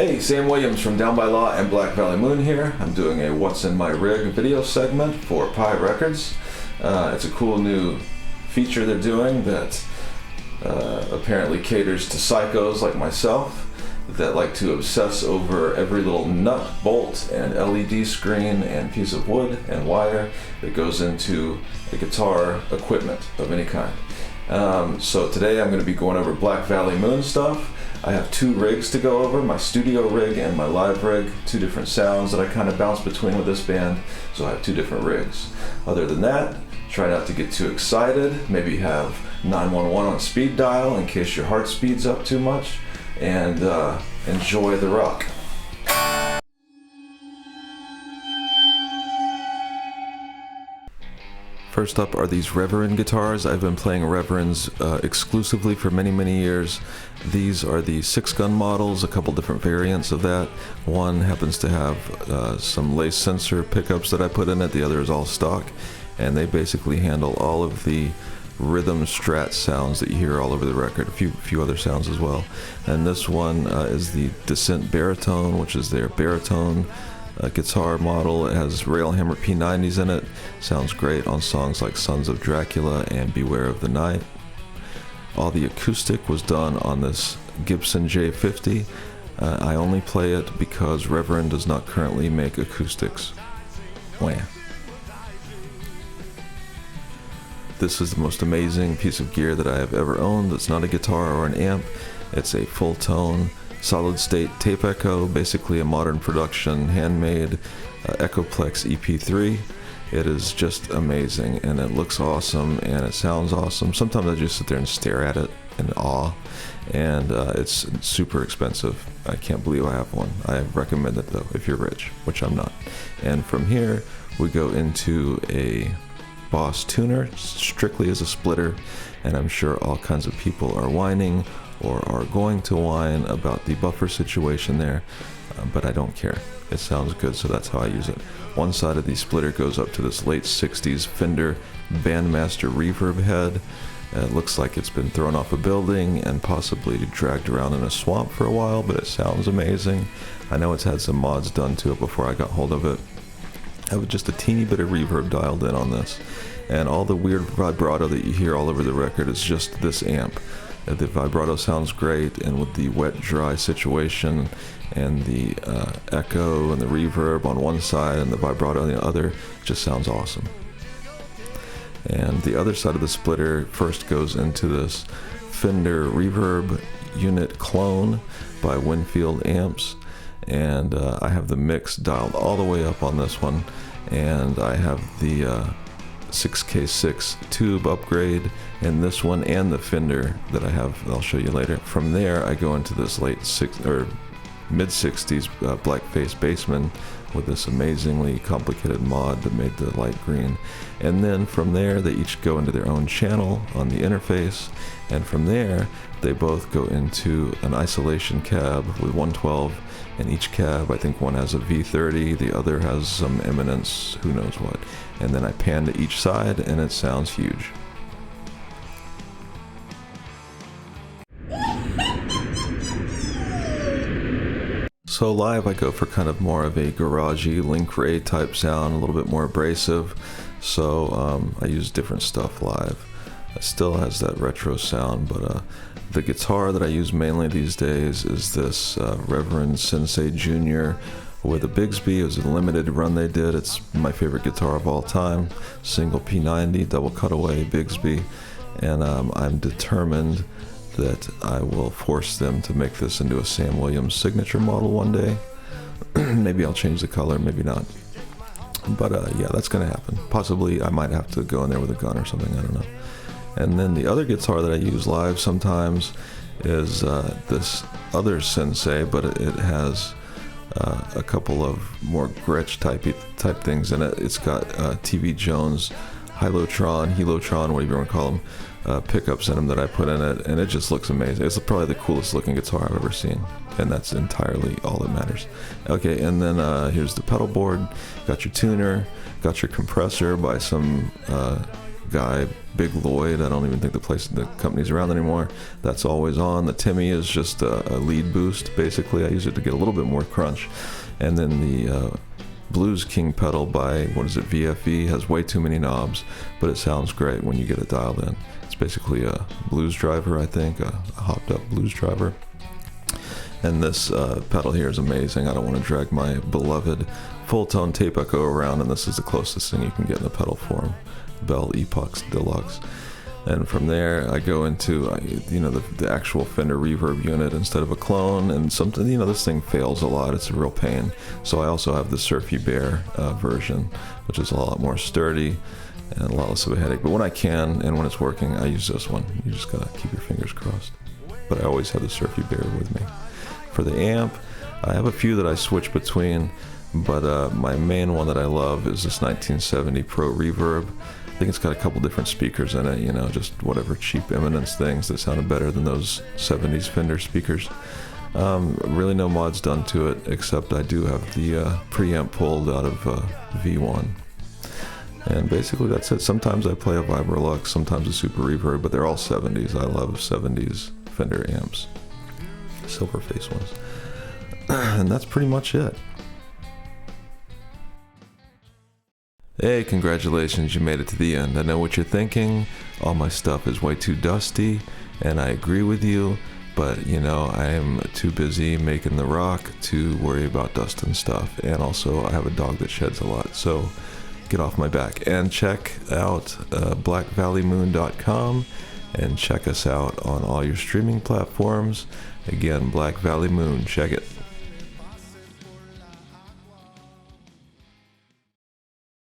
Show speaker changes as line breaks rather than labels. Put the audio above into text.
Hey, Sam Williams from Down by Law and Black Valley Moon here. I'm doing a What's in My Rig video segment for Pi Records. It's a cool new feature they're doing that apparently caters to psychos like myself that like to obsess over every little nut, bolt, and LED screen and piece of wood and wire that goes into a guitar equipment of any kind. So today I'm going to be going over Black Valley Moon stuff. I have two rigs to go over, my studio rig and my live rig, two different sounds that I kind of bounce between with this band, so I have two different rigs. Other than that, try not to get too excited, maybe have 911 on speed dial in case your heart speeds up too much, and enjoy the rock. First up are these Reverend Guitars. I've been playing Reverends exclusively for many years. These are the 6-gun models, a couple different variants of that. One happens to have some lace sensor pickups that I put in it, the other is all stock, and they basically handle all of the rhythm strat sounds that you hear all over the record, a few other sounds as well. And this one is the Descent Baritone, which is their baritone guitar model. It has Railhammer P90s in it. Sounds great on songs like Sons of Dracula and Beware of the Night. All the acoustic was done on this Gibson J50. I only play it because Reverend does not currently make acoustics. Wham. This is the most amazing piece of gear that I have ever owned. It's not a guitar or an amp. It's a full tone solid state tape echo, basically a modern production handmade Echoplex EP3. It is just amazing, and it looks awesome, and it sounds awesome. Sometimes I just sit there and stare at it in awe, and it's super expensive. I can't believe I have one. I recommend it though if you're rich, which I'm not. And from here we go into a Boss tuner, strictly as a splitter, and I'm sure all kinds of people are whining or are going to whine about the buffer situation there, but I don't care. It sounds good, so that's how I use it. One side of the splitter goes up to this late 60s Fender Bandmaster reverb head. It looks like it's been thrown off a building and possibly dragged around in a swamp for a while, but it sounds amazing. I know it's had some mods done to it before I got hold of it. I have just a teeny bit of reverb dialed in on this, and all the weird vibrato that you hear all over the record is just this amp. The vibrato sounds great, and with the wet-dry situation and the echo and the reverb on one side and the vibrato on the other, it just sounds awesome. And the other side of the splitter first goes into this Fender Reverb Unit Clone by Winfield Amps, and I have the mix dialed all the way up on this one, and I have the 6K6 tube upgrade in this one and the Fender that I have, I'll show you later. From there I go into this mid 60s blackface bassman with this amazingly complicated mod that made the light green, and then from there they each go into their own channel on the interface, and from there they both go into an isolation cab with 112 in each cab. I think one has a V30, the other has some Eminence, who knows what, and then I pan to each side and it sounds huge. So live I go for kind of more of a garagey Link Ray type sound, a little bit more abrasive, so I use different stuff live. It still has that retro sound, but the guitar that I use mainly these days is this Reverend Sensei Jr. with a Bigsby. It was a limited run they did. It's my favorite guitar of all time. Single P90, double cutaway Bigsby, and I'm determined that I will force them to make this into a Sam Williams signature model one day. Maybe I'll change the color, maybe not. But yeah, that's gonna happen. Possibly I might have to go in there with a gun or something, I don't know. And then the other guitar that I use live sometimes is this other Sensei, but it has a couple of more Gretsch type things in it. It's got TV Jones, Helotron, whatever you want to call them, pickups in them that I put in it, and it just looks amazing. It's probably the coolest looking guitar I've ever seen, and that's entirely all that matters. Okay, and then here's the pedal board. Got your tuner, got your compressor by some guy, Big Lloyd. I don't even think the company's around anymore. That's always on. The Timmy is just a lead boost, basically. I use it to get a little bit more crunch. And then the Blues King pedal by, VFE, has way too many knobs, but it sounds great when you get it dialed in. It's basically a blues driver, I think, a hopped up blues driver. And this pedal here is amazing. I don't want to drag my beloved full-tone tape echo around, and this is the closest thing you can get in the pedal form. Bell Epox Deluxe. And from there, I go into, the actual Fender reverb unit instead of a clone. And something, this thing fails a lot. It's a real pain. So I also have the Surfy Bear version, which is a lot more sturdy and a lot less of a headache. But when I can, and when it's working, I use this one. You just gotta keep your fingers crossed. But I always have the Surfy Bear with me. For the amp, I have a few that I switch between, but my main one that I love is this 1970 Pro Reverb. I think it's got a couple different speakers in it, just whatever cheap Eminence things that sounded better than those 70s Fender speakers. Really no mods done to it, except I do have the preamp pulled out of V1. And basically that's it. Sometimes I play a Vibrolux, sometimes a Super Reverb, but they're all 70s. I love 70s Fender amps. Silver face ones. And that's pretty much it. Hey, congratulations, you made it to the end. I know what you're thinking. All my stuff is way too dusty, and I agree with you, but I am too busy making the rock to worry about dust and stuff. And also, I have a dog that sheds a lot, so get off my back. And check out blackvalleymoon.com, and check us out on all your streaming platforms. Again, Black Valley Moon, check it.